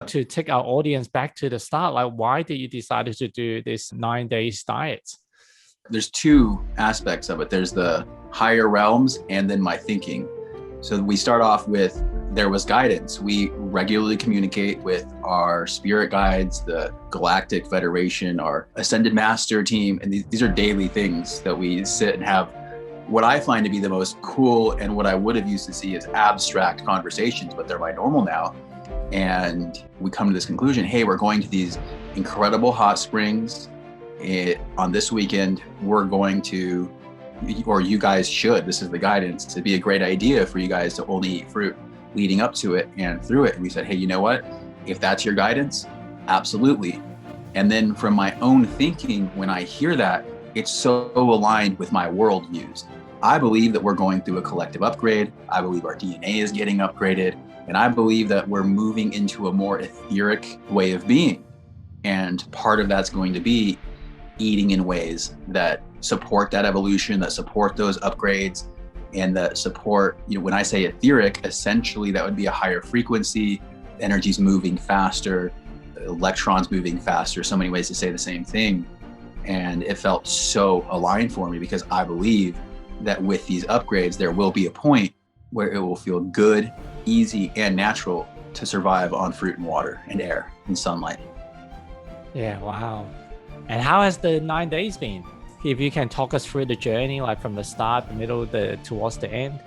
to take our audience back to the start. Like, why did you decide to do this 9 days diet? There's two aspects of it. There's the higher realms and then my thinking. So we start off with, there was guidance. We regularly communicate with our spirit guides, the Galactic Federation, our Ascended Master team. And these are daily things that we sit and have what I find to be the most cool and what I would have used to see as abstract conversations, but they're my normal now. And we come to this conclusion, hey, we're going to these incredible hot springs on this weekend. We're going to, or you guys should, this is the guidance, to be a great idea for you guys to only eat fruit leading up to it and through it. And we said, hey, you know what? If that's your guidance, absolutely. And then from my own thinking, when I hear that, it's so aligned with my worldviews. I believe that we're going through a collective upgrade. I believe our DNA is getting upgraded. And I believe that we're moving into a more etheric way of being. And part of that's going to be eating in ways that support that evolution, that support those upgrades, and that support, when I say etheric, essentially that would be a higher frequency, energy's moving faster, electrons moving faster, so many ways to say the same thing. And it felt so aligned for me because I believe that with these upgrades, there will be a point where it will feel good, easy, and natural to survive on fruit and water and air and sunlight. Yeah, wow. And how has the 9 days been? If you can talk us through the journey, like from the start, the middle, towards the end.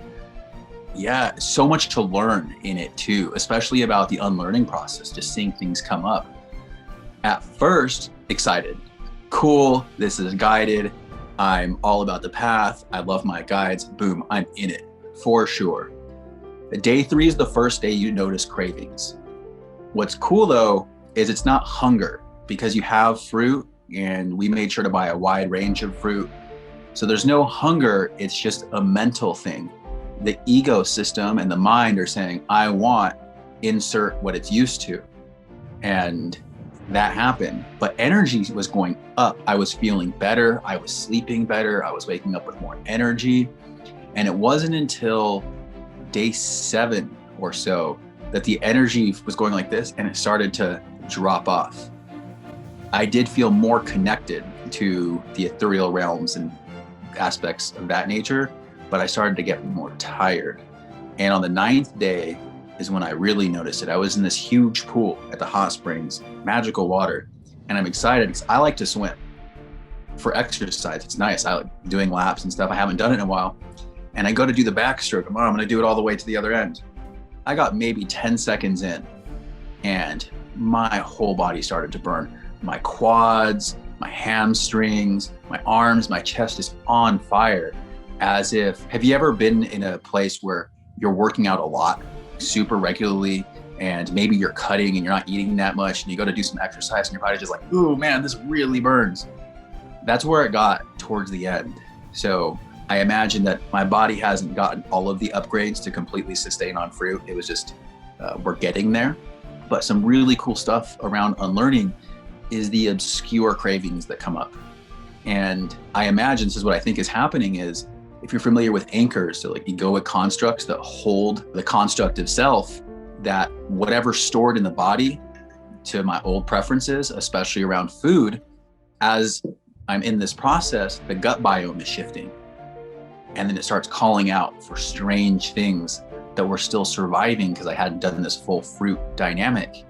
Yeah, so much to learn in it too, especially about the unlearning process, just seeing things come up. At first, excited. Cool, this is guided. I'm all about the path. I love my guides. Boom, I'm in it for sure. Day 3 is the first day you notice cravings. What's cool though, is it's not hunger because you have fruit and we made sure to buy a wide range of fruit. So there's no hunger, it's just a mental thing. The ego system and the mind are saying, I want, insert what it's used to. And that happened, but energy was going up. I was feeling better. I was sleeping better. I was waking up with more energy. And it wasn't until day 7 or so that the energy was going like this and it started to drop off. I did feel more connected to the ethereal realms and aspects of that nature, but I started to get more tired. And on the 9th day is when I really noticed it. I was in this huge pool at the hot springs, magical water, and I'm excited because I like to swim for exercise. It's nice. I like doing laps and stuff. I haven't done it in a while. And I go to do the backstroke. I'm going to do it all the way to the other end. I got maybe 10 seconds in and my whole body started to burn. My quads, my hamstrings, my arms, my chest is on fire. As if, have you ever been in a place where you're working out a lot, super regularly, and maybe you're cutting and you're not eating that much and you go to do some exercise and your body's just like, ooh man, this really burns. That's where it got towards the end. So I imagine that my body hasn't gotten all of the upgrades to completely sustain on fruit. It was just, we're getting there. But some really cool stuff around unlearning is the obscure cravings that come up. And I imagine this is what I think is happening is, if you're familiar with anchors, so like egoic constructs that hold the construct of self, that whatever's stored in the body, to my old preferences, especially around food, as I'm in this process, the gut biome is shifting. And then it starts calling out for strange things that were still surviving because I hadn't done this full fruit dynamic.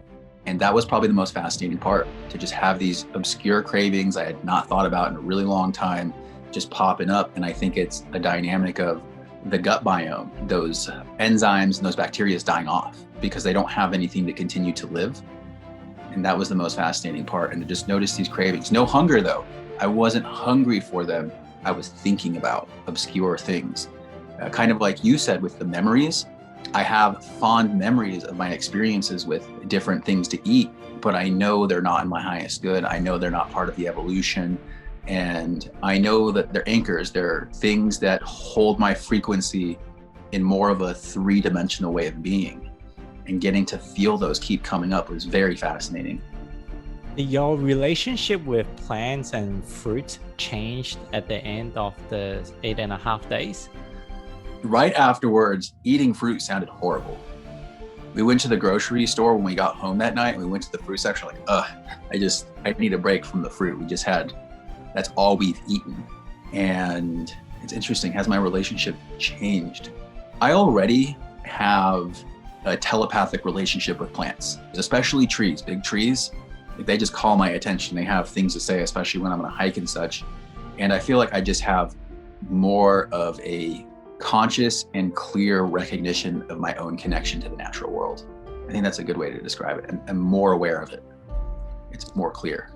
And that was probably the most fascinating part, to just have these obscure cravings I had not thought about in a really long time just popping up. And I think it's a dynamic of the gut biome, those enzymes and those bacteria dying off because they don't have anything to continue to live. And that was the most fascinating part. And to just notice these cravings. No hunger though. I wasn't hungry for them. I was thinking about obscure things. Kind of like you said with the memories, I have fond memories of my experiences with different things to eat, but I know they're not in my highest good. I know they're not part of the evolution. And I know that they're anchors. They're things that hold my frequency in more of a 3-dimensional way of being. And getting to feel those keep coming up was very fascinating. Your relationship with plants and fruit changed at the end of the 8.5 days? Right afterwards, eating fruit sounded horrible. We went to the grocery store when we got home that night. And we went to the fruit section like, I need a break from the fruit. That's all we've eaten. And it's interesting, has my relationship changed? I already have a telepathic relationship with plants, especially trees, big trees. Like, they just call my attention. They have things to say, especially when I'm on a hike and such. And I feel like I just have more of a conscious and clear recognition of my own connection to the natural world. I think that's a good way to describe it. I'm more aware of it. It's more clear.